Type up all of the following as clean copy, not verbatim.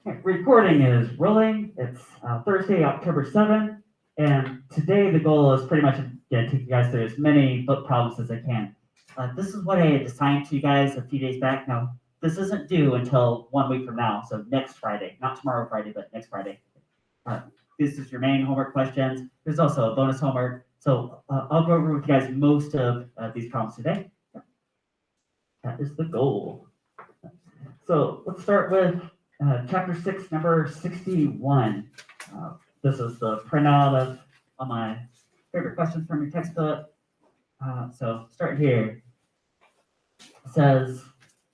Okay, recording is rolling. It's Thursday, October 7th, and today the goal is pretty much to take you guys through as many book problems as I can. This is what I had assigned to you guys a few days back. Now, this isn't due until 1 week from now, so next Friday, not tomorrow Friday, but next Friday. This is your main homework questions. There's also a bonus homework, so I'll go over with you guys most of these problems today. That is the goal. So let's start with chapter 6, number 61. This is the printout of all my favorite questions from your textbook. So start here. It says,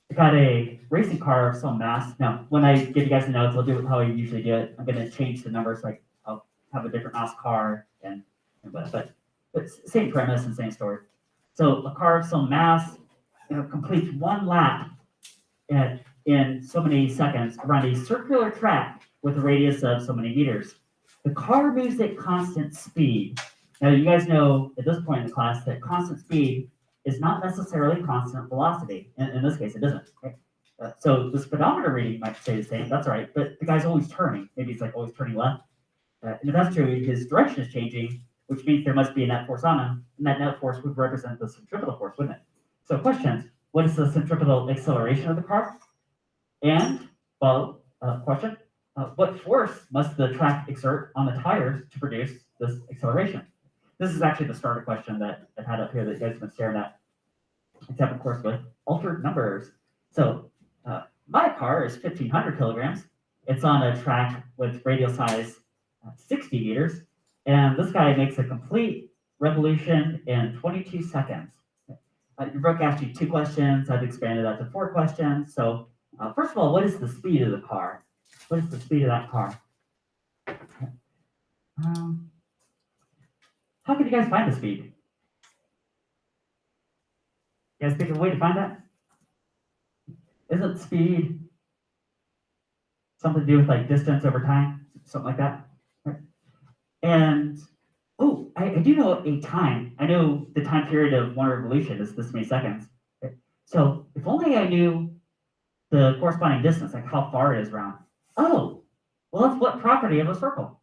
I got a racing car of some mass. Now, when I give you guys the notes, I'll do it how I usually do it. I'm going to change the numbers, like I'll have a different mass car, but same premise and same story. So a car of some mass completes one lap in so many seconds around a circular track with a radius of so many meters. The car moves at constant speed. Now, you guys know at this point in the class that constant speed is not necessarily constant velocity. In this case, it isn't. Right? So the speedometer reading might stay the same. That's all right. But the guy's always turning. Maybe it's like always turning left. And if that's true, his direction is changing, which means there must be a net force on him. And that net force would represent the centripetal force, wouldn't it? So questions. What is the centripetal acceleration of the car? And, well, question, what force must the track exert on the tires to produce this acceleration? This is actually the starter question that I've had up here that you guys have been staring at, except of course with altered numbers. So my car is 1,500 kilograms. It's on a track with radial size 60 meters, and this guy makes a complete revolution in 22 seconds. Your book asked you 2 questions. I've expanded that to 4 questions. So first of all, what is the speed of the car? What is the speed of that car? How could you guys find the speed? You guys think of a way to find that? Isn't speed something to do with like distance over time? Something like that? And, oh, I do know a time. I know the time period of one revolution is this many seconds. So if only I knew the corresponding distance, like how far it is around. Oh, well, that's what property of a circle?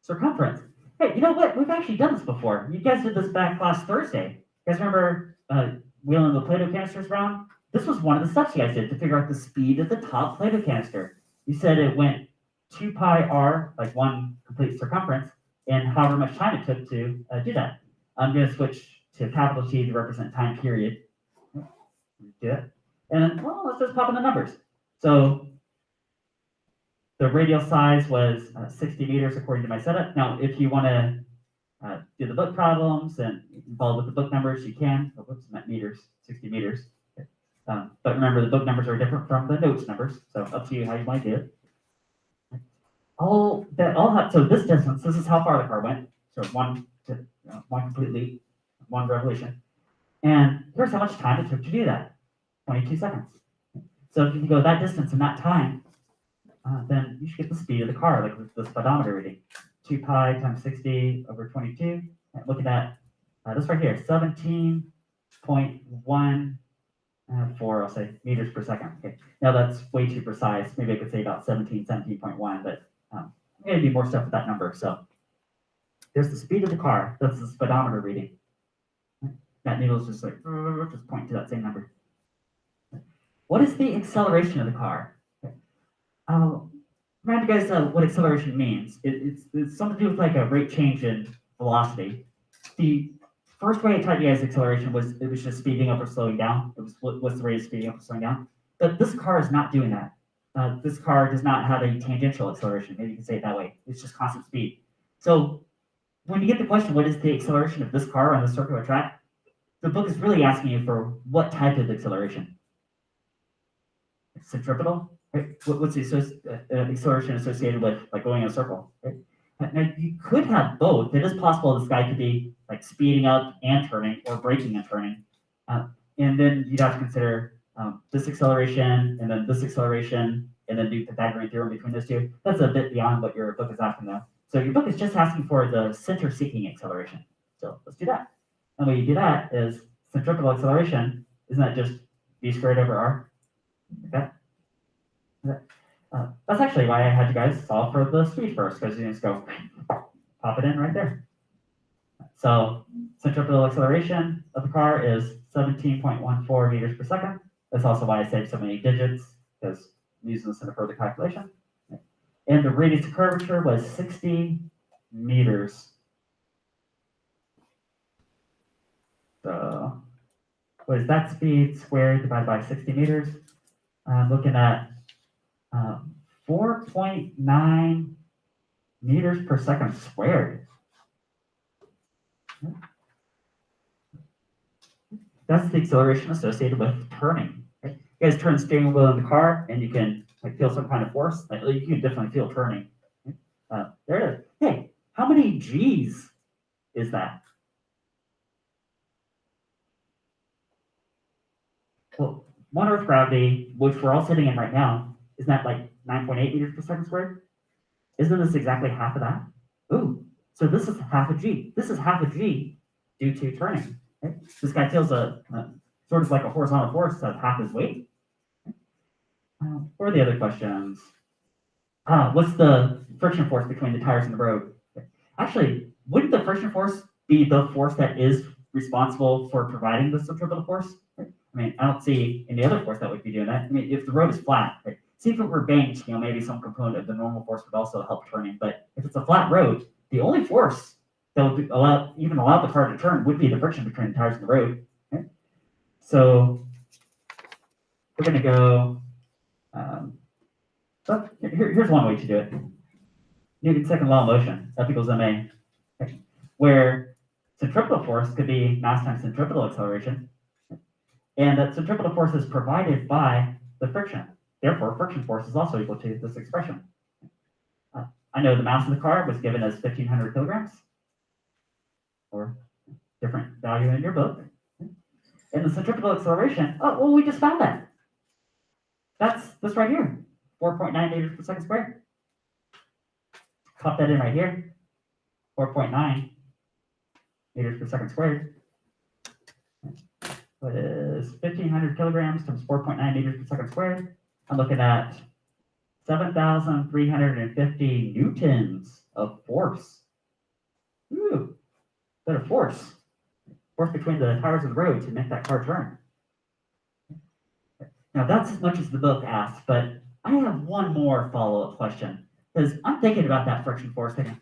Circumference. Hey, you know what? We've actually done this before. You guys did this back last Thursday. You guys remember wheeling the Play-Doh canisters around? This was one of the steps you guys did to figure out the speed of the top Play-Doh canister. You said it went 2 pi r, like one complete circumference, and however much time it took to do that. I'm going to switch to capital T to represent time period. Do it. And, well, let's just pop in the numbers. So the radial size was 60 meters according to my setup. Now, if you want to do the book problems and involved with the book numbers, you can. Oh, whoops, I meant meters, 60 meters. But remember, the book numbers are different from the notes numbers, so up to you how you want to do it. So this distance, this is how far the car went. So one complete leap, one revolution. And here's how much time it took to do that, 22 seconds. So if you can go that distance in that time, then you should get the speed of the car, like with the speedometer reading. 2 pi times 60 over 22. And looking at this right here, 17.14, I'll say, meters per second. Okay. Now that's way too precise. Maybe I could say about 17.1, but I'm going to do more stuff with that number. So there's the speed of the car. That's the speedometer reading. That needle's just like, just point to that same number. What is the acceleration of the car? Remind you guys what acceleration means. It's something to do with like a rate change in velocity. The first way I taught you guys acceleration was it was just speeding up or slowing down. It was what's the rate of speeding up or slowing down. But this car is not doing that. This car does not have a tangential acceleration. Maybe you can say it that way. It's just constant speed. So when you get the question, what is the acceleration of this car on the circular track? The book is really asking you for what type of acceleration. Centripetal, right? What's the acceleration associated with like going in a circle? Right? Now you could have both. It is possible this guy could be like speeding up and turning, or braking and turning, and then you'd have to consider this acceleration and then this acceleration, and then do Pythagorean theorem between those two. That's a bit beyond what your book is asking though. So your book is just asking for the center-seeking acceleration. So let's do that. And the way you do that is centripetal acceleration. Isn't that just v squared over r? Okay. That's actually why I had you guys solve for the speed first, because you just go pop it in right there. So centripetal acceleration of the car is 17.14 meters per second. That's also why I saved so many digits, because I'm using this in a further calculation. And the radius of curvature was 60 meters. So what is that speed squared divided by 60 meters? I'm looking at 4.9 meters per second squared. That's the acceleration associated with turning. Right? You guys turn the steering wheel in the car, and you can like feel some kind of force. Like, you can definitely feel turning. There it is. Hey, how many G's is that? Well, one Earth gravity, which we're all sitting in right now, isn't that like 9.8 meters per second squared? Isn't this exactly half of that? Ooh, so this is half a G. This is half a G due to turning. Right? This guy feels a sort of like a horizontal force of half his weight. What are the other questions? What's the friction force between the tires and the road? Actually, wouldn't the friction force be the force that is responsible for providing the centripetal force? Right? I mean, I don't see any other force that would be doing that. I mean, if the road is flat, right? See if it were banked, maybe some component of the normal force would also help turning. But if it's a flat road, the only force that would allow the car to turn would be the friction between the tires and the road. Okay? So we're going to go. So here's one way to do it. Newton's second law of motion, F equals ma, where centripetal force could be mass times centripetal acceleration, and that centripetal force is provided by the friction. Therefore, friction force is also equal to this expression. I know the mass of the car was given as 1,500 kilograms, or different value in your book. And the centripetal acceleration, oh, well, we just found that. That's this right here, 4.9 meters per second squared. Pop that in right here, 4.9 meters per second squared. What is 1,500 kilograms times 4.9 meters per second squared? I'm looking at 7,350 newtons of force. Ooh, bit of force. Force between the tires of the road to make that car turn. Now that's as much as the book asks, but I have one more follow-up question. Because I'm thinking about that friction force, thinking,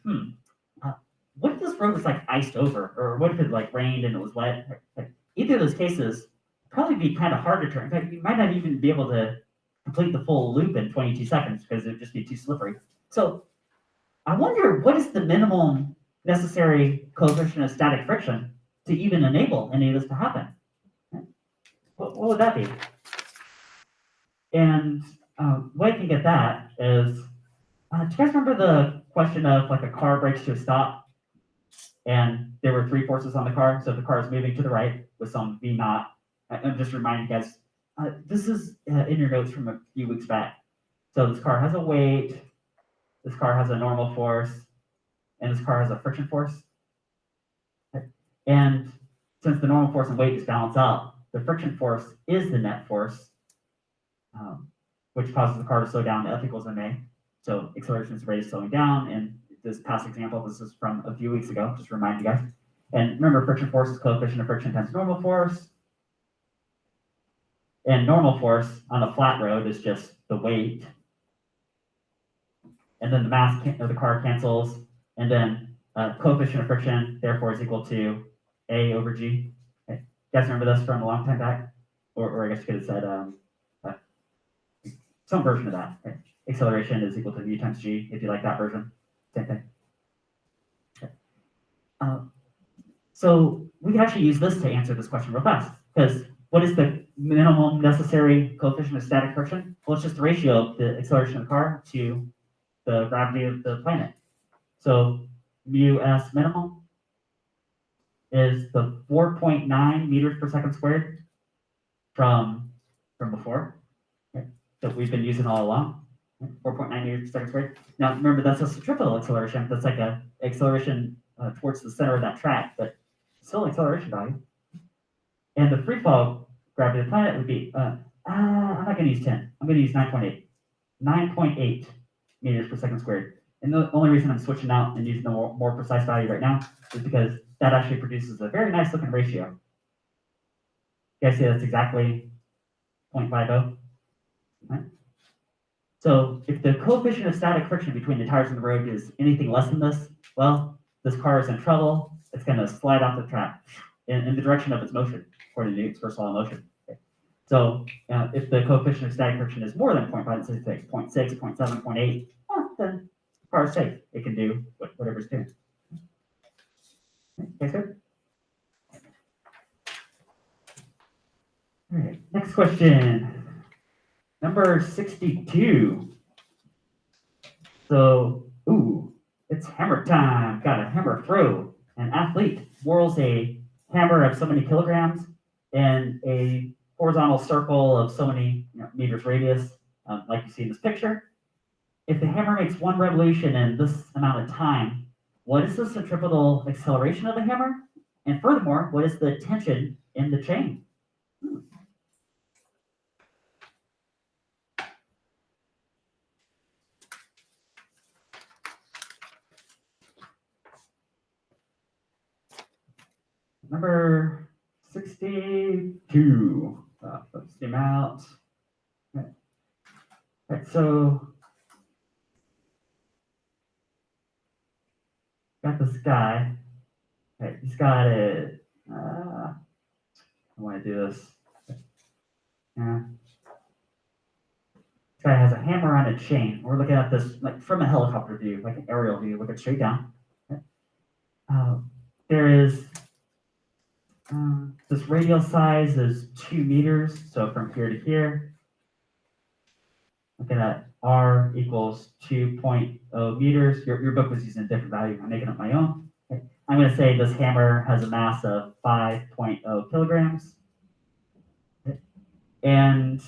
what if this road was like iced over? Or what if it like rained and it was wet? Like, either of those cases probably be kind of hard to turn. In fact, you might not even be able to complete the full loop in 22 seconds because it would just be too slippery. So I wonder, what is the minimum necessary coefficient of static friction to even enable any of this to happen? What would that be? And way I can get that is, do you guys remember the question of like a car brakes to a stop and there were three forces on the car? So the car is moving to the right with some V naught. I'm just reminding you guys, this is in your notes from a few weeks back. So this car has a weight, this car has a normal force, and this car has a friction force. And since the normal force and weight just balance out, the friction force is the net force, which causes the car to slow down. F equals ma. So acceleration is rate is slowing down. And this past example, this is from a few weeks ago, just to remind you guys. And remember, friction force is coefficient of friction times normal force. And normal force on a flat road is just the weight. And then the mass of the car cancels. And then coefficient of friction, therefore, is equal to A over G. Okay. You guys remember this from a long time back? Or I guess you could have said some version of that. Right? Acceleration is equal to V times G, if you like that version. Same thing. Okay. So we can actually use this to answer this question real fast. Because what is the minimum necessary coefficient of static friction? Well, it's just the ratio of the acceleration of the car to the gravity of the planet. So mu s minimum is the 4.9 meters per second squared from before, okay, that we've been using all along. 4.9 meters per second squared. Now remember, that's a centripetal acceleration. That's like a acceleration towards the center of that track, but still acceleration value. And the free fall gravity of the planet would be, I'm not going to use 10. I'm going to use 9.8 9.8 meters per second squared. And the only reason I'm switching out and using the more precise value right now is because that actually produces a very nice looking ratio. You guys see that's exactly 0.50? Right? So if the coefficient of static friction between the tires and the road is anything less than this, well, this car is in trouble. It's going to slide off the track in the direction of its motion, according to Newton's first law of motion. Okay. So if the coefficient of static friction is more than 0.5, say 0.6, 0.7, 0.8, then the car is safe. It can do whatever it's doing. Okay, good. All right, next question. Number 62. So, it's hammer time. Got a hammer throw. An athlete whirls a hammer of so many kilograms in a horizontal circle of so many meters radius, like you see in this picture. If the hammer makes one revolution in this amount of time, what is the centripetal acceleration of the hammer? And furthermore, what is the tension in the chain? Number 62. Let's zoom out. Okay. All right, so got this guy. Okay, he's got a. I want to do this. Yeah. This guy has a hammer on a chain. We're looking at this like from a helicopter view, like an aerial view, looking straight down. Okay. There is this radial size is 2 meters. So from here to here, looking at R equals 2.0 meters. Your book was using a different value. I'm making up my own. Okay. I'm going to say this hammer has a mass of 5.0 kilograms. Okay. And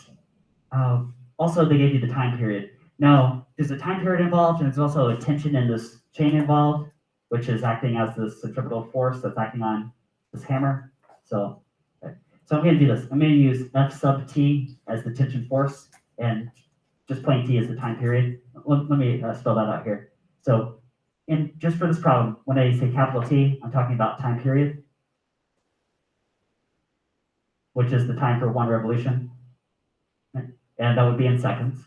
also they gave you the time period. Now, there's a time period involved, and there's also a tension in this chain involved, which is acting as the centripetal force that's acting on this hammer. So I'm going to do this. I'm going to use F sub t as the tension force, and just plain t as the time period. Let me spell that out here. So, just for this problem, when I say capital T, I'm talking about time period, which is the time for one revolution, and that would be in seconds.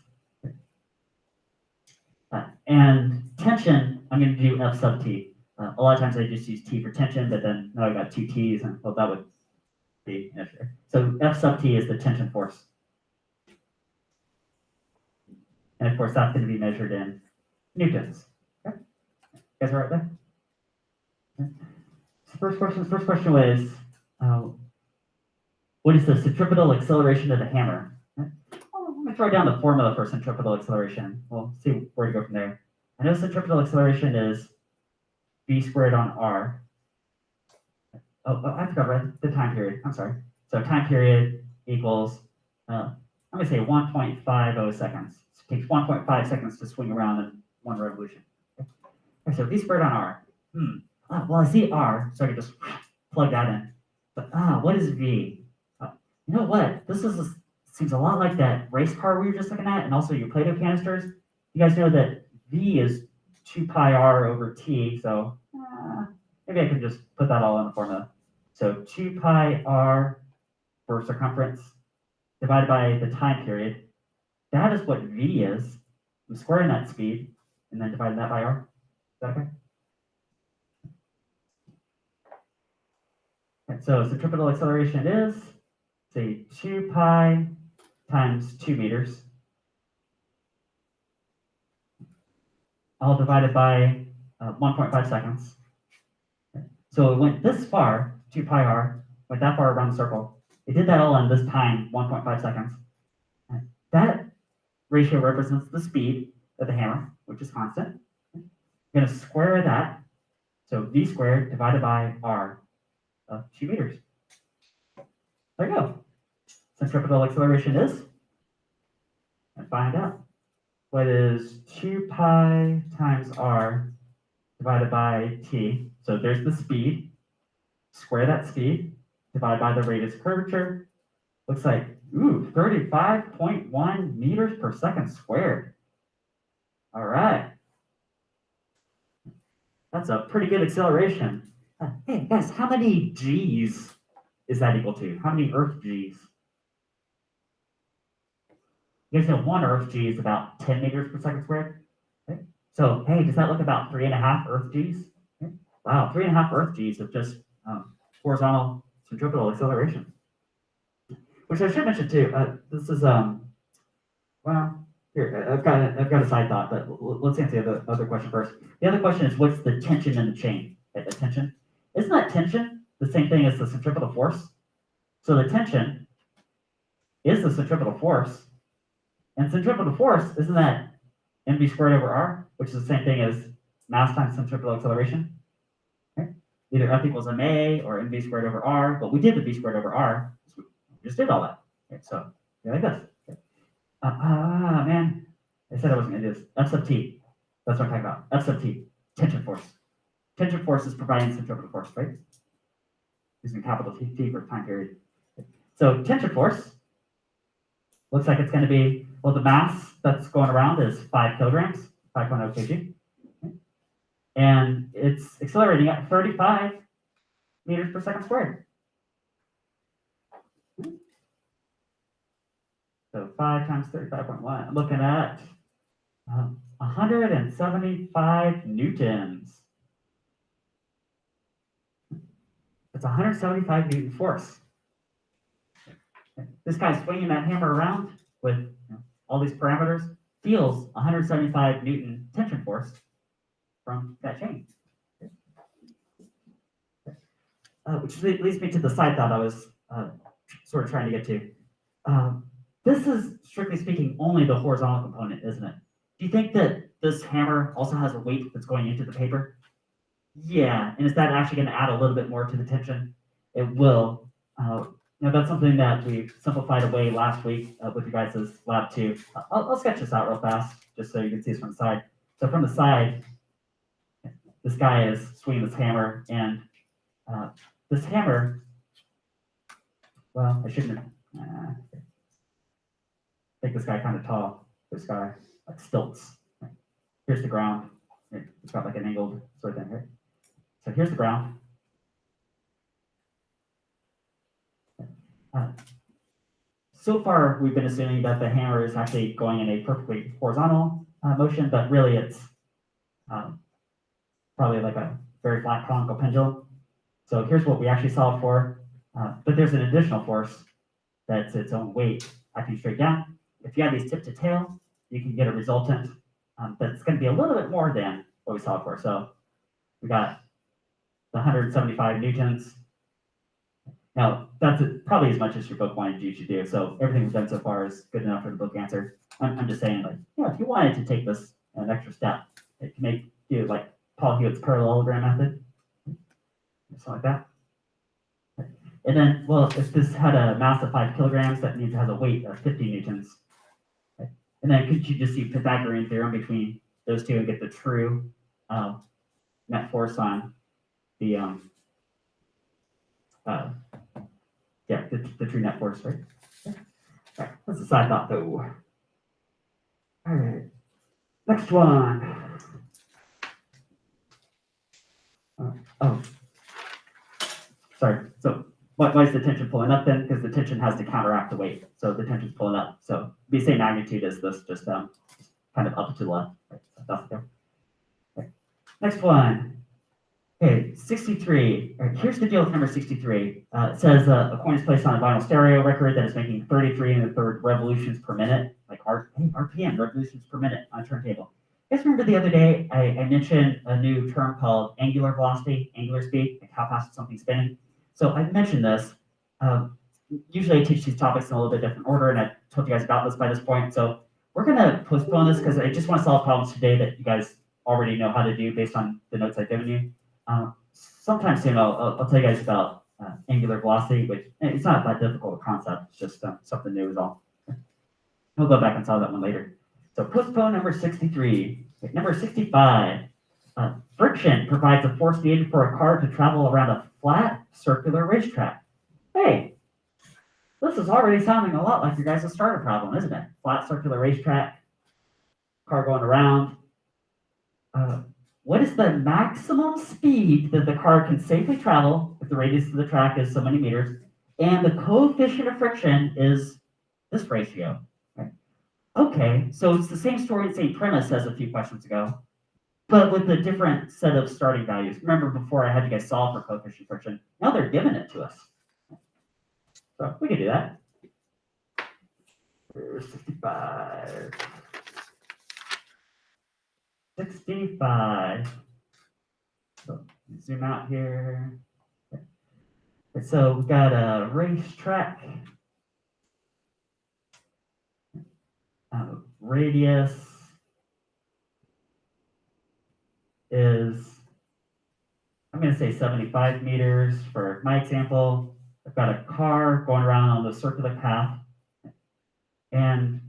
And tension, I'm going to do F sub t. A lot of times I just use t for tension, but then now I got 2 t's, and well, that would be an issue. So F sub t is the tension force. And of course, that's going to be measured in newtons. Okay? You guys are right there? Okay. So first question was, what is the centripetal acceleration of the hammer? Okay. Well, let me throw down the formula for centripetal acceleration. We'll see where to go from there. I know centripetal acceleration is v squared on r. Oh, I forgot to write the time period. I'm sorry. So time period equals, I'm going to say 1.50 seconds. It takes 1.5 seconds to swing around in one revolution. Okay, so v squared on r. Well, I see r, so I can just plug that in. But what is v? You know what? Seems a lot like that race car we were just looking at, and also your Play-Doh canisters. You guys know that v is 2 pi r over t, so maybe I can just put that all in the formula. So 2 pi r for circumference divided by the time period. That is what v is. I'm squaring that speed and then dividing that by r. Is that okay? And so centripetal acceleration is, say, 2 pi times 2 meters, all divided by 1.5 seconds. So it went this far, 2 pi r, went that far around the circle. It did that all in this time, 1.5 seconds. And that ratio represents the speed of the hammer, which is constant. I'm going to square that. So v squared divided by r of 2 meters. There you go. Centripetal acceleration is, and find out. What is 2 pi times r divided by t? So there's the speed. Square that speed, divide by the radius of curvature. Looks like, 35.1 meters per second squared. All right. That's a pretty good acceleration. Hey, guys, how many G's is that equal to? How many Earth G's? You guys know one Earth G is about 10 meters per second squared. Okay. So, hey, does that look about 3.5 Earth G's? Okay. Wow, 3.5 Earth G's of just horizontal centripetal acceleration. Which I should mention too. This is well, here I've got a side thought, but let's answer the other question first. The other question is, what's the tension in the chain? Okay, the tension, isn't that tension the same thing as the centripetal force? So the tension is the centripetal force, and centripetal force, isn't that mv squared over r, which is the same thing as mass times centripetal acceleration? Okay? Either F equals ma or mv squared over r, but we did the v squared over r. So we just did all that. Okay, so like this. Okay. Man, I said I wasn't gonna do this. F sub t. That's what I'm talking about. F sub t, tension force. Tension force is providing centripetal force, right? Using capital T for time period. So tension force looks like it's going to be, well, the mass that's going around is 5 kilograms, 5.0 kg. Okay. And it's accelerating at 35 meters per second squared. So 5 times 35.1, I'm looking at 175 newtons. It's 175 Newton force. This guy's swinging that hammer around with all these parameters, feels 175 Newton tension force from that chain. Which leads me to the side thought I was sort of trying to get to. This is, strictly speaking, only the horizontal component, isn't it? Do you think that this hammer also has a weight that's going into the paper? Yeah, and is that actually going to add a little bit more to the tension? It will. That's something that we simplified away last week with you guys' lab 2. I'll sketch this out real fast, just so you can see this from the side. So from the side, this guy is swinging this hammer, and this hammer, well, I shouldn't make this guy kind of tall. This guy, like stilts. Here's the ground. It's got like an angled sort of thing, right? So here's the ground. So far, we've been assuming that the hammer is actually going in a perfectly horizontal motion, but really it's probably like a very flat conical pendulum. So here's what we actually solved for, but there's an additional force that's its own weight acting straight down. If you add these tip to tail, you can get a resultant that's going to be a little bit more than what we solved for. So we got the 175 newtons. Now, that's probably as much as your book wanted you to do. So everything we've done so far is good enough for the book answer. I'm just saying, like, if you wanted to take this an extra step, it can do like Paul Hewitt's parallelogram method, something like that. And then, well, if this had a mass of 5 kilograms, that means it has a weight of 50 newtons. Okay. And then could you just use Pythagorean theorem between those two and get the true net force on the the true net force, right? Okay. All right, that's a side thought though. All right, next one. Sorry. So why is the tension pulling up then? Because the tension has to counteract the weight. So the tension's pulling up. So the same magnitude as this, just kind of up to the left. Right? So that's there. Okay. Next one. Okay, 63. All right, here's the deal with number 63. It says a coin is placed on a vinyl stereo record that is making 33 1/3 revolutions per minute, like RPM, revolutions per minute on a turntable. You guys remember the other day I mentioned a new term called angular velocity, angular speed, like how fast is something spinning? So I mentioned this. Usually I teach these topics in a little bit different order, and I told you guys about this by this point. So we're going to postpone this because I just want to solve problems today that you guys already know how to do based on the notes I've given you. Sometime soon I'll tell you guys about angular velocity, which it's not that difficult a concept. It's just something new is all. We'll go back and solve that one later. So postpone number 63. Okay, number 65. Friction provides a force needed for a car to travel around a flat circular racetrack. Hey, this is already sounding a lot like your guys' starter problem, isn't it? Flat circular racetrack, car going around. What is the maximum speed that the car can safely travel if the radius of the track is so many meters, and the coefficient of friction is this ratio? Right? Okay, so it's the same story, same premise as a few questions ago, but with a different set of starting values. Remember before I had you guys solve for coefficient of friction. Now they're giving it to us. So we can do that. 65. 65. So zoom out here. Okay, so we've got a racetrack. Radius is, I'm going to say 75 meters for my example. I've got a car going around on the circular path, and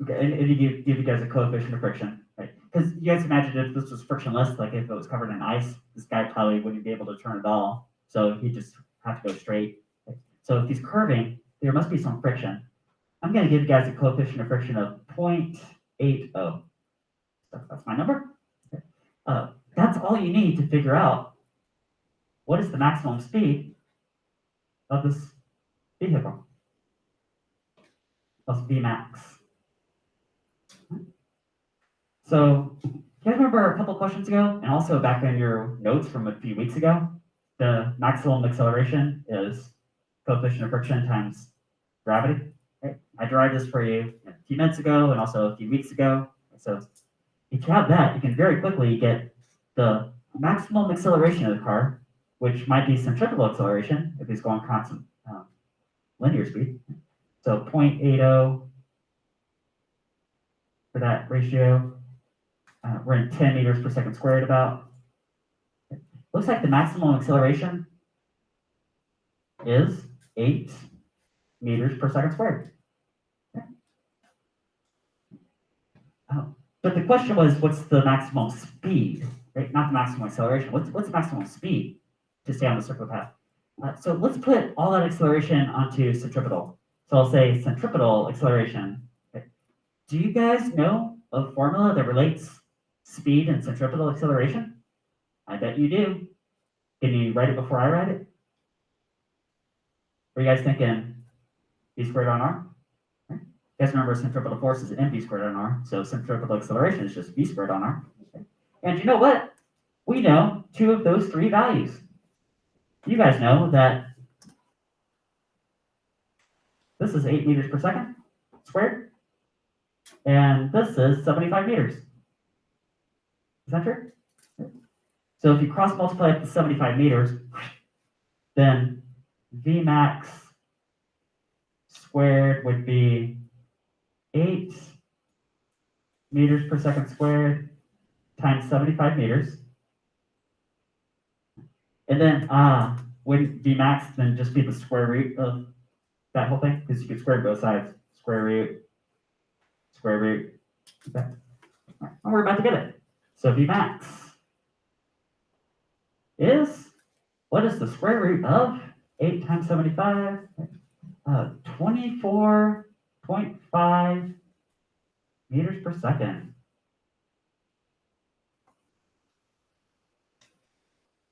okay, and you give you guys a coefficient of friction, right? Because you guys imagine if this was frictionless, like if it was covered in ice, this guy probably wouldn't be able to turn at all. So he'd just have to go straight. Right? So if he's curving, there must be some friction. I'm going to give you guys a coefficient of friction of 0.80. So that's my number. Okay. That's all you need to figure out what is the maximum speed of this vehicle. Plus Vmax. So, you guys remember a couple questions ago, and also back in your notes from a few weeks ago, the maximum acceleration is coefficient of friction times gravity. Right? I derived this for you a few minutes ago and also a few weeks ago. So, if you have that, you can very quickly get the maximum acceleration of the car, which might be centrifugal acceleration if it's going constant linear speed. So 0.80 for that ratio. We're in 10 meters per second squared about. Looks like the maximum acceleration is 8 meters per second squared. Okay. But the question was, what's the maximum speed? Right? Not the maximum acceleration. What's the maximum speed to stay on the circular path? So let's put all that acceleration onto centripetal. So I'll say centripetal acceleration. Okay. Do you guys know a formula that relates speed and centripetal acceleration? I bet you do. Can you write it before I write it? What are you guys thinking? V squared on R? Okay. You guys remember centripetal force is mv squared on R, so centripetal acceleration is just v squared on R. Okay. And you know what? We know two of those three values. You guys know that this is 8 meters per second squared, and this is 75 meters. Is that true? So if you cross multiply it to 75 meters, then Vmax squared would be 8 meters per second squared times 75 meters. And then wouldn't Vmax then just be the square root of that whole thing? Because you could square both sides. Square root. Okay. And we're about to get it. So Vmax is, what is the square root of 8 times 75? 24.5 meters per second.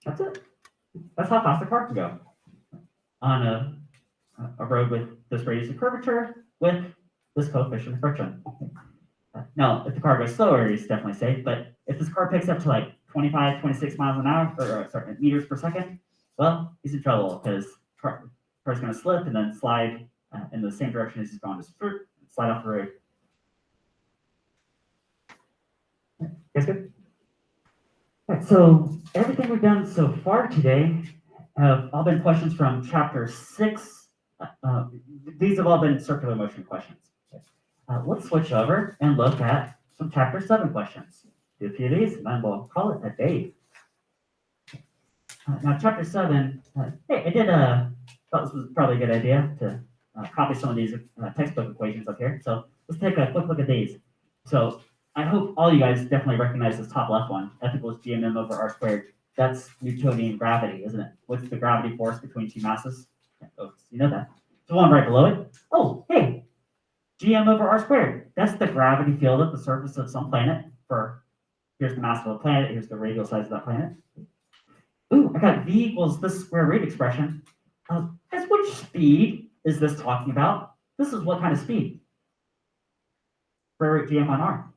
That's it. That's how fast a car can go on a road with this radius of curvature with this coefficient of friction. Now, if the car goes slower, it's definitely safe, but if this car picks up to like 25, 26 miles an hour, or meters per second, well, he's in trouble because the car's going to slip and then slide in the same direction as he's going to slide off the road. Guys good? Right, so everything we've done so far today have all been questions from chapter 6. These have all been circular motion questions. Let's switch over and look at some chapter 7 questions. Do a few of these, and then we'll call it a day. Now, chapter 7, hey, I thought this was probably a good idea to copy some of these textbook equations up here. So let's take a quick look at these. So I hope all you guys definitely recognize this top left one, F equals gmm over r squared. That's Newtonian gravity, isn't it? What's the gravity force between two masses? Oh, you know that. The one right below it. Oh, hey, gm over r squared. That's the gravity field at the surface of some planet for Here's the mass of the planet. Here's the radial size of that planet. Ooh, I got v equals this square root expression. Guess which speed is this talking about? This is what kind of speed? Square root gm on r.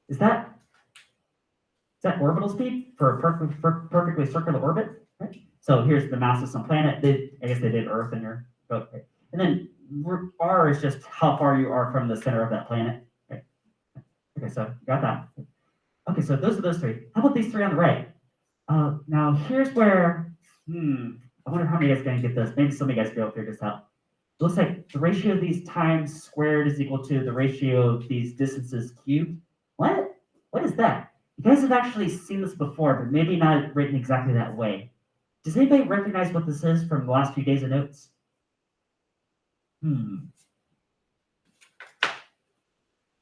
Is that orbital speed for a perfectly circular orbit? Right? So here's the mass of some planet. I guess they did Earth in your book. Right? And then r is just how far you are from the center of that planet. Right? Okay, so you got that. Okay, so those are those three. How about these three on the right? Now here's where, I wonder how many of you guys are gonna get this. Maybe some of you guys will be able to figure this out. It looks like the ratio of these times squared is equal to the ratio of these distances cubed. What? What is that? You guys have actually seen this before, but maybe not written exactly that way. Does anybody recognize what this is from the last few days of notes? You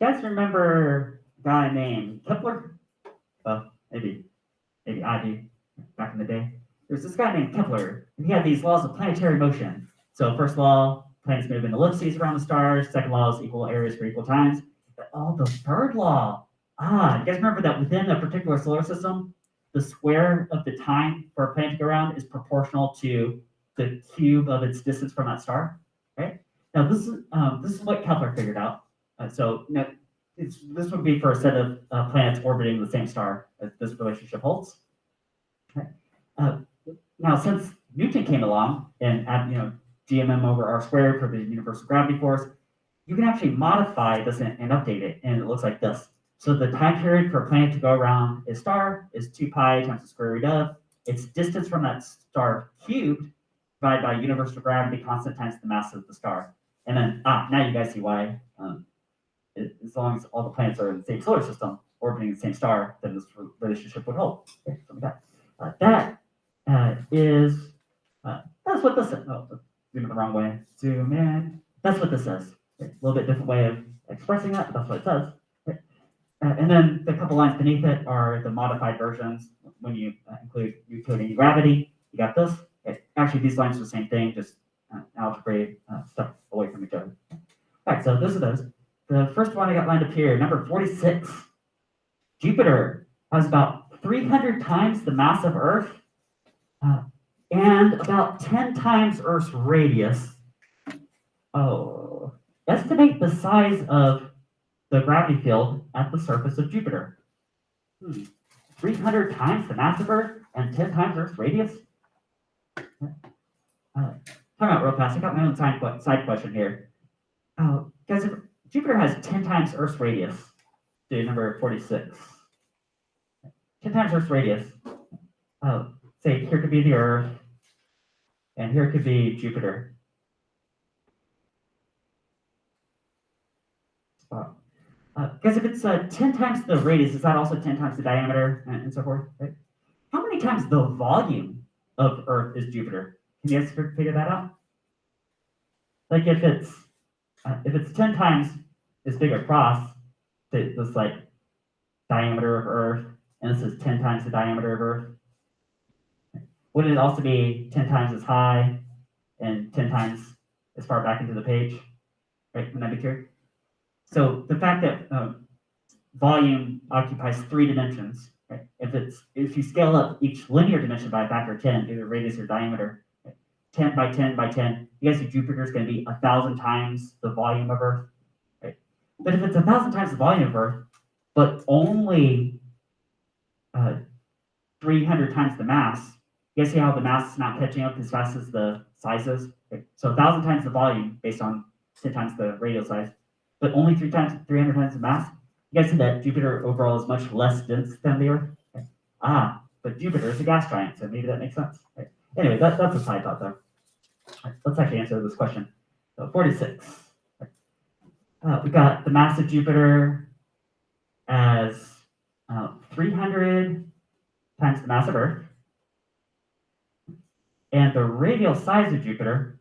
guys remember a guy named Kepler? Well, maybe I do, back in the day. There's this guy named Kepler, and he had these laws of planetary motion. So first law, planets move in ellipses around the stars. Second law is equal areas for equal times. But the third law, you guys remember that within a particular solar system, the square of the time for a planet to go around is proportional to the cube of its distance from that star, right? Now this is what Kepler figured out. This would be for a set of planets orbiting the same star as this relationship holds. Okay. Now, since Newton came along and GMM over r squared for the universal gravity force, you can actually modify this and update it, and it looks like this. So the time period for a planet to go around a star is 2 pi times the square root of its distance from that star cubed divided by universal gravity constant times the mass of the star. And then, now you guys see why, as long as all the planets are in the same solar system, orbiting the same star, then this relationship would hold. Okay, so that's what this is. Oh, zoom it the wrong way. Zoom in. That's what this says. Okay, a little bit different way of expressing that, but that's what it says. Okay. And then the couple lines beneath it are the modified versions. When you include Euclidean gravity, you got this. Okay. Actually, these lines are the same thing, just algebraic stuff away from each other. All right, so those are those. The first one I got lined up here, number 46. Jupiter has about 300 times the mass of Earth and about 10 times Earth's radius. Estimate the size of the gravity field at the surface of Jupiter. 300 times the mass of Earth and 10 times Earth's radius? Time out real fast. I got my own side question here. Guys, if Jupiter has 10 times Earth's radius, to number 46. 10 times Earth's radius. Say here could be the Earth, and here could be Jupiter. Because if it's 10 times the radius, is that also 10 times the diameter and so forth? Right? How many times the volume of Earth is Jupiter? Can you guys figure that out? Like if it's 10 times as big across this like diameter of Earth, and this is 10 times the diameter of Earth, wouldn't it also be 10 times as high and 10 times as far back into the page? Right? Wouldn't that be true? So the fact that volume occupies 3 dimensions, right? If you scale up each linear dimension by a factor of 10, either radius or diameter, right? 10 by 10 by 10, you guys see Jupiter is going to be 1,000 times the volume of Earth, right? But if it's 1,000 times the volume of Earth, but only 300 times the mass, you guys see how the mass is not catching up as fast as the size is? Okay. So 1,000 times the volume based on 10 times the radial size, but only 300 times the mass. You guys see that Jupiter overall is much less dense than the Earth? Okay. But Jupiter is a gas giant, so maybe that makes sense. Right? Anyway, that's a side thought there. Right, let's actually answer this question. So 46. We got the mass of Jupiter as 300 times the mass of Earth. And the radial size of Jupiter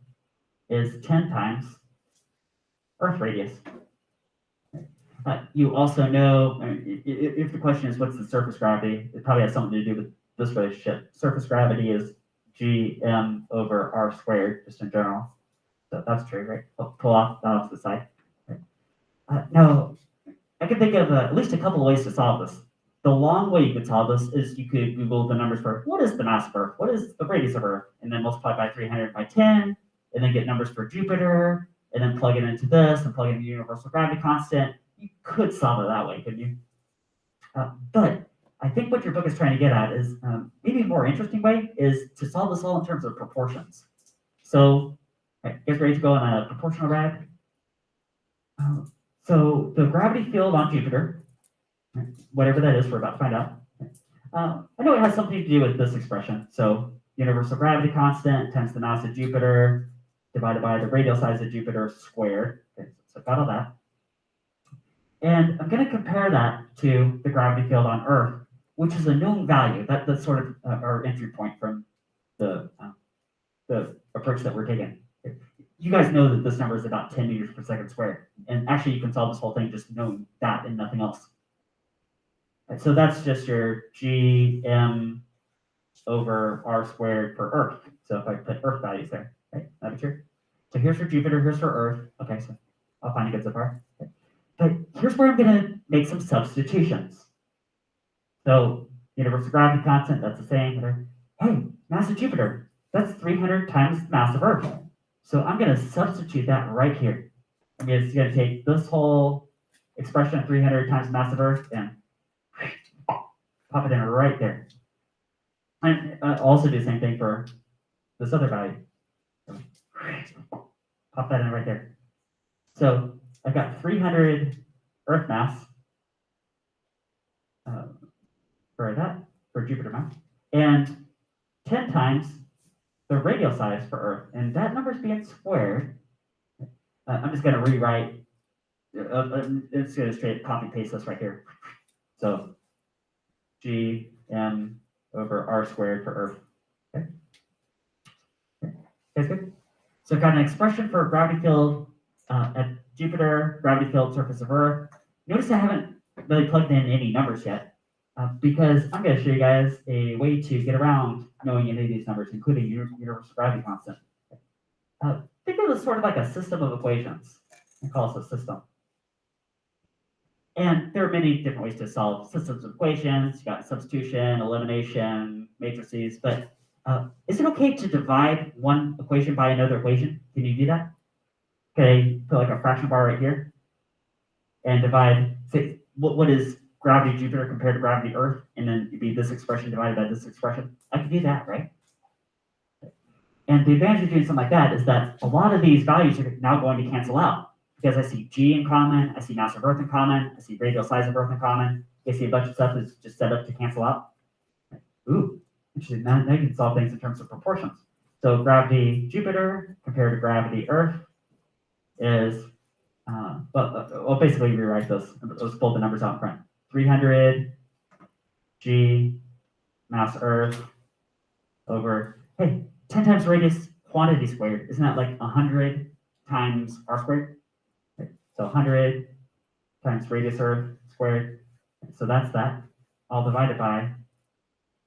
is 10 times Earth radius. You also know, if the question is what's the surface gravity, it probably has something to do with this relationship. Surface gravity is gm over r squared, just in general. So that's true, right? Pull off that off to the side. Right? Now, I can think of at least a couple of ways to solve this. The long way you could solve this is you could Google the numbers for what is the mass of Earth, what is the radius of Earth, and then multiply by 300 by 10, and then get numbers for Jupiter, and then plug it into this and plug in the universal gravity constant. You could solve it that way, couldn't you? But I think what your book is trying to get at is maybe a more interesting way is to solve this all in terms of proportions. So, you guys ready to go on a proportional rag? So the gravity field on Jupiter, whatever that is, we're about to find out. I know it has something to do with this expression. So universal gravity constant times the mass of Jupiter divided by the radial size of Jupiter squared. Okay, so I've got all that. And I'm going to compare that to the gravity field on Earth, which is a known value. That's sort of our entry point from the approach that we're taking. You guys know that this number is about 10 meters per second squared. And actually, you can solve this whole thing just knowing that and nothing else. And so that's just your Gm over r squared for Earth. So if I put Earth values there, right? That'd be true. So here's for Jupiter, here's for Earth. Okay, so I'll find a good so far. Okay. But here's where I'm going to make some substitutions. So universal gravity constant, that's the same. Hey, mass of Jupiter, that's 300 times the mass of Earth. So I'm going to substitute that right here. I'm just going to take this whole expression, 300 times the mass of Earth, and pop it in right there. And also do the same thing for this other value. Pop that in right there. So I've got 300 Earth mass for Jupiter mass, and 10 times the radial size for Earth, and that number is being squared. I'm just going to rewrite. It's going to straight copy paste this right here. So Gm over r squared for Earth. Okay. That's good. So I've got an expression for gravity field at Jupiter, gravity field surface of Earth. Notice I haven't really plugged in any numbers yet because I'm going to show you guys a way to get around knowing any of these numbers, including universal gravity constant. Think of this sort of like a system of equations. I call this a system. And there are many different ways to solve systems of equations. You got substitution, elimination, matrices, but is it okay to divide one equation by another equation? Can you do that? Okay, put like a fraction bar right here and divide, say, what is gravity Jupiter compared to gravity Earth? And then it'd be this expression divided by this expression. I can do that, right? And the advantage of doing something like that is that a lot of these values are now going to cancel out because I see G in common, I see mass of Earth in common, I see radial size of Earth in common. I see a bunch of stuff is just set up to cancel out. Ooh, interesting. Now you can solve things in terms of proportions. So gravity Jupiter compared to gravity Earth is, I'll basically rewrite this. Let's pull the numbers out in front. 300 G mass Earth over, hey, 10 times radius quantity squared. Isn't that like 100 times r squared? Okay. So 100 times radius Earth squared. So that's that. I'll divide it by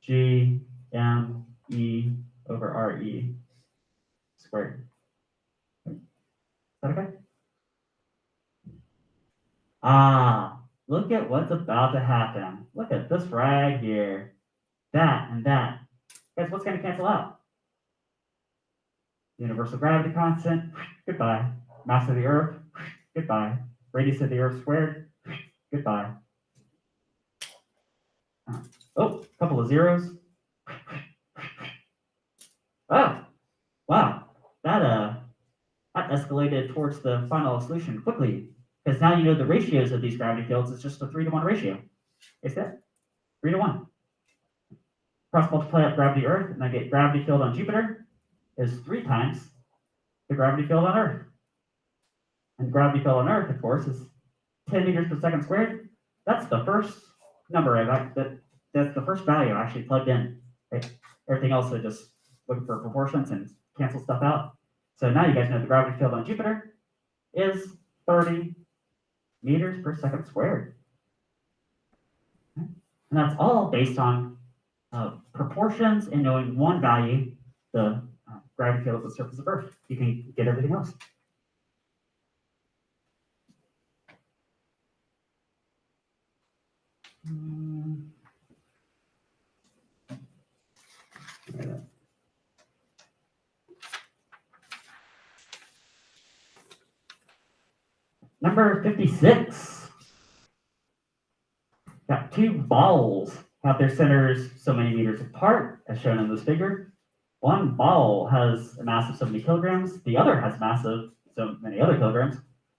G m e over r e squared. Is that okay? Look at what's about to happen. Look at this right here. That and that. Guess what's going to cancel out? Universal gravity constant, goodbye. Mass of the Earth, goodbye. Radius of the Earth squared, goodbye. Oh, a couple of zeros. Oh, wow. That escalated towards the final solution quickly. Because now you know the ratios of these gravity fields is just a 3-to-1 ratio. Is that 3-to-1? Cross multiply out gravity Earth, and I get gravity field on Jupiter is 3 times the gravity field on Earth. And gravity field on Earth, of course, is 10 meters per second squared. That's the first number that's the first value I actually plugged in. Right? Everything else I just looking for proportions and cancel stuff out. So now you guys know the gravity field on Jupiter is 30 meters per second squared. And that's all based on proportions and knowing one value, the gravity field of the surface of Earth. You can get everything else. Number 56. Got two balls have their centers so many meters apart, as shown in this figure. One ball has a mass of so many kilograms, the other has mass of so many other kilograms.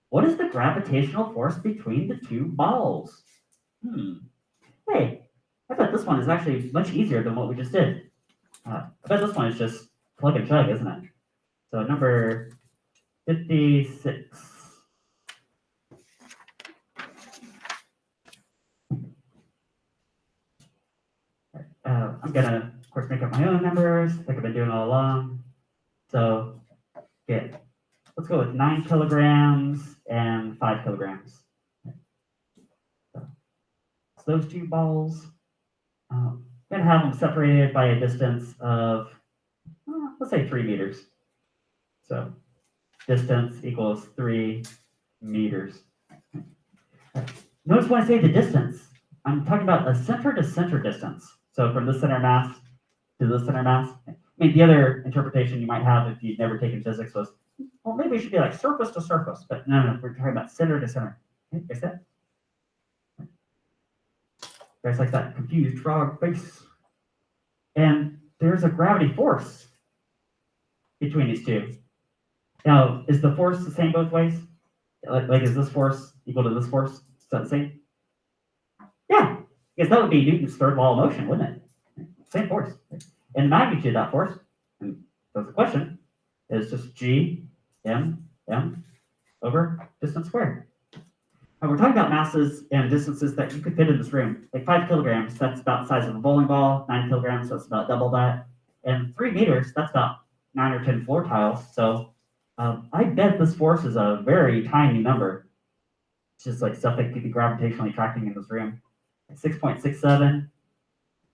What is the gravitational force between the two balls? Hey, I bet this one is actually much easier than what we just did. I bet this one is just plug and chug, isn't it? So number 56. I'm gonna, of course, make up my own numbers, like I've been doing all along. So, let's go with 9 kilograms and 5 kilograms. So those two balls, I'm gonna have them separated by a distance of, let's say 3 meters. So distance equals 3 meters. Notice when I say the distance, I'm talking about a center to center distance. So from this center mass to this center mass. I mean, the other interpretation you might have if you'd never taken physics was, well, maybe it should be like surface to surface, but no, we're talking about center to center. Okay, guys, that? Guys like that confused frog face. And there's a gravity force between these two. Now, is the force the same both ways? Like is this force equal to this force? Is that the same? Yeah, because that would be Newton's third law of motion, wouldn't it? Same force. And the magnitude of that force, and that's the question, is just G m over distance squared. And we're talking about masses and distances that you could fit in this room. Like 5 kilograms, that's about the size of a bowling ball. 9 kilograms, that's about double that. And 3 meters, that's about 9 or 10 floor tiles. So I bet this force is a very tiny number. It's just like stuff that could be gravitationally attracting in this room. 6.67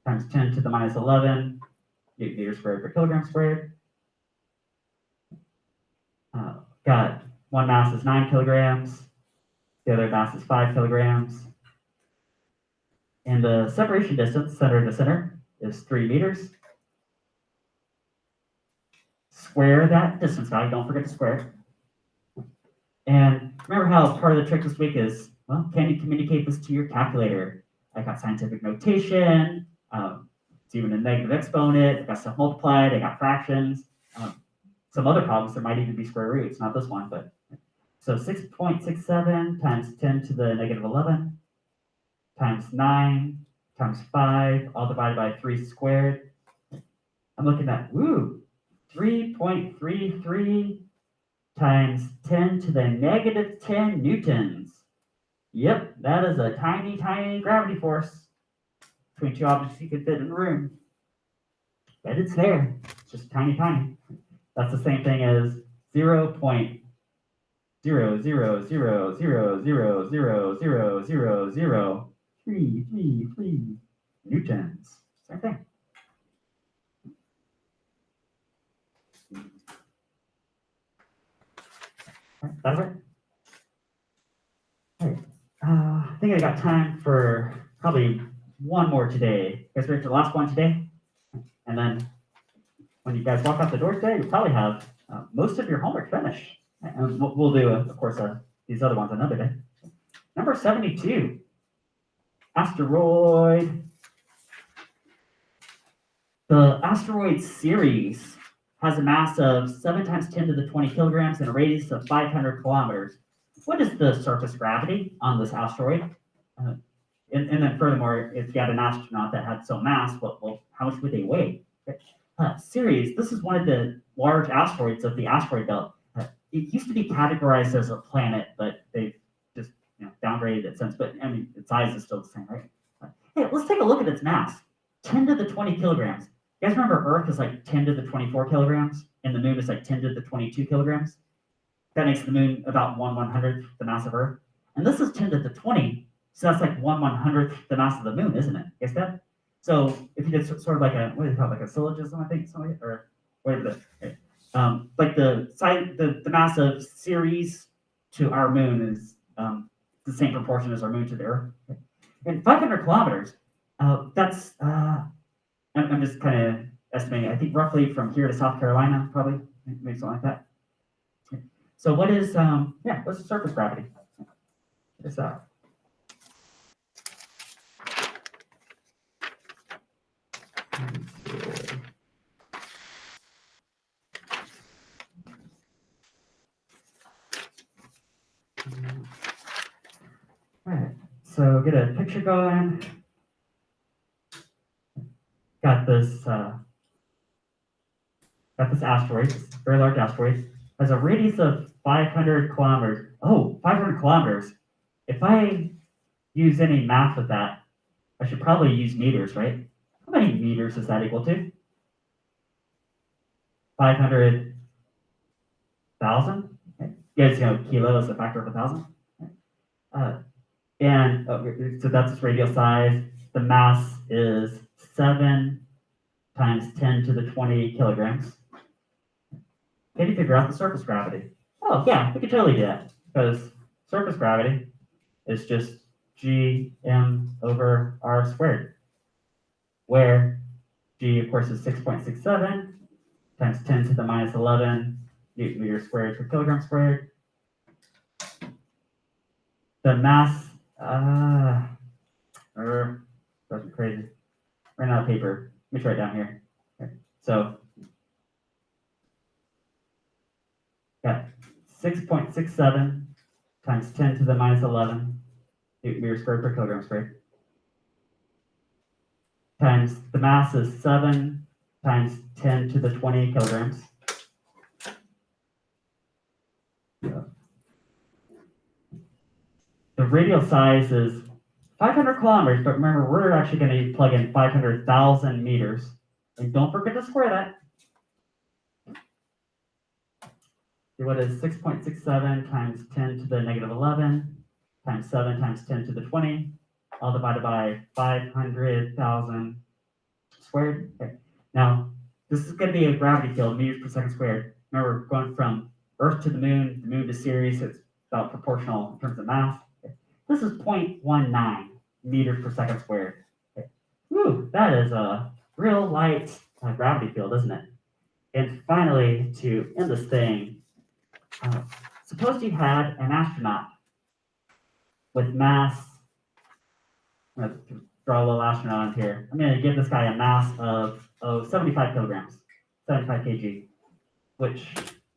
times 10 to the minus 11 meters squared per kilogram squared. Got one mass is 9 kilograms. The other mass is 5 kilograms. And the separation distance, center to center, is 3 meters. Square that distance value, don't forget to square it. And remember how part of the trick this week is, well, can you communicate this to your calculator? I got scientific notation, it's even a negative exponent, I got stuff multiplied, I got fractions. Some other problems, there might even be square roots, not this one, but. So 6.67 times 10 to the negative 11 times 9 times 5, all divided by 3 squared. I'm looking at, 3.33 times 10 to the negative 10 newtons. Yep, that is a tiny, tiny gravity force between two objects you could fit in the room. But it's there, it's just tiny, tiny. That's the same thing as 0.00000000033 newtons. Same thing. That's it. All right. I think I got time for probably one more today. You guys ready for the last one today? And then when you guys walk out the door today, you'll probably have most of your homework finished. And we'll do, of course, these other ones another day. Number 72, asteroid. The asteroid Ceres has a mass of 7 times 10 to the 20 kilograms and a radius of 500 kilometers. What is the surface gravity on this asteroid? And then furthermore, if you had an astronaut that had some mass, how much would they weigh? Ceres, this is one of the large asteroids of the asteroid belt. It used to be categorized as a planet, but they've just downgraded it since. But I mean, its size is still the same, right? Hey, let's take a look at its mass. 10 to the 20 kilograms. You guys remember Earth is like 10 to the 24 kilograms, and the Moon is like 10 to the 22 kilograms. That makes the Moon about 1/100th the mass of Earth, and this is 10 to the 20, so that's like 1/100th the mass of the Moon, isn't it? Guess that. So if you did sort of like a, what do you call it, like a syllogism, I think, something, or whatever the. Like the size, the mass of Ceres to our moon is the same proportion as our moon to the Earth. And 500 kilometers. That's I'm just kind of estimating. I think roughly from here to South Carolina, probably maybe something like that. So what is what's the surface gravity? What is that? All right, so get a picture going. Got this asteroid, this very large asteroid, has a radius of 500 kilometers. Oh, 500 kilometers. If I use any math with that, I should probably use meters, right? How many meters is that equal to? 500,000? Okay. You guys know kilo is a factor of 1,000? So that's its radial size. The mass is 7 times 10 to the 20 kilograms. Can you figure out the surface gravity? Oh, yeah, we could totally do that because surface gravity is just Gm over r squared, where G, of course, is 6.67 times 10 to the minus 11 Newton meters squared per kilogram squared. The mass, that's crazy. Ran out of paper. Let me try it down here. Okay. So, got 6.67 times 10 to the minus 11 Newton meters squared per kilogram squared. Times the mass is 7 times 10 to the 20 kilograms. The radial size is 500 kilometers, but remember, we're actually going to plug in 500,000 meters. And don't forget to square that. What is 6.67 times 10 to the negative 11 times 7 times 10 to the 20, all divided by 500,000 squared. Okay. Now, this is going to be a gravity field, meters per second squared. Remember, we're going from Earth to the moon to Ceres, so it's about proportional in terms of mass. Okay. This is 0.19 meters per second squared. Okay. Whew, that is a real light gravity field, isn't it? And finally, to end this thing, suppose you had an astronaut with mass. I'm going to draw a little astronaut on here. I'm going to give this guy a mass of 75 kilograms, 75 kg, which,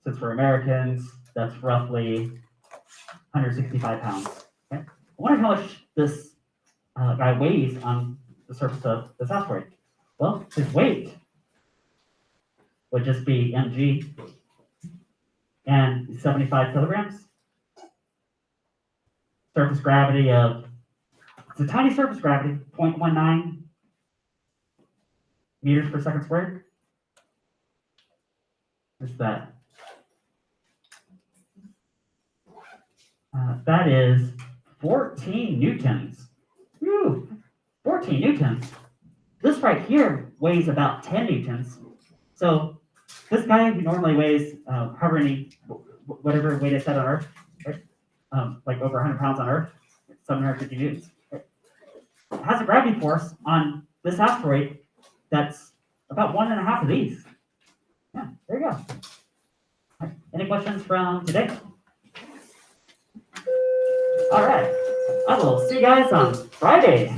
since we're Americans, that's roughly 165 pounds. Okay? I wonder how much this guy weighs on the surface of this asteroid. Well, his weight would just be mg, and 75 kilograms. Surface gravity of, it's a tiny surface gravity, 0.19 meters per second squared. What's that? That is 14 newtons. Whew, 14 newtons. This right here weighs about 10 newtons. So this guy who normally weighs however many, whatever weight I said on Earth, right? Like over 100 pounds on Earth, 750 newtons, right? Has a gravity force on this asteroid that's about 1.5 of these. Yeah, there you go. Right. Any questions from today? All right. I will see you guys on Friday.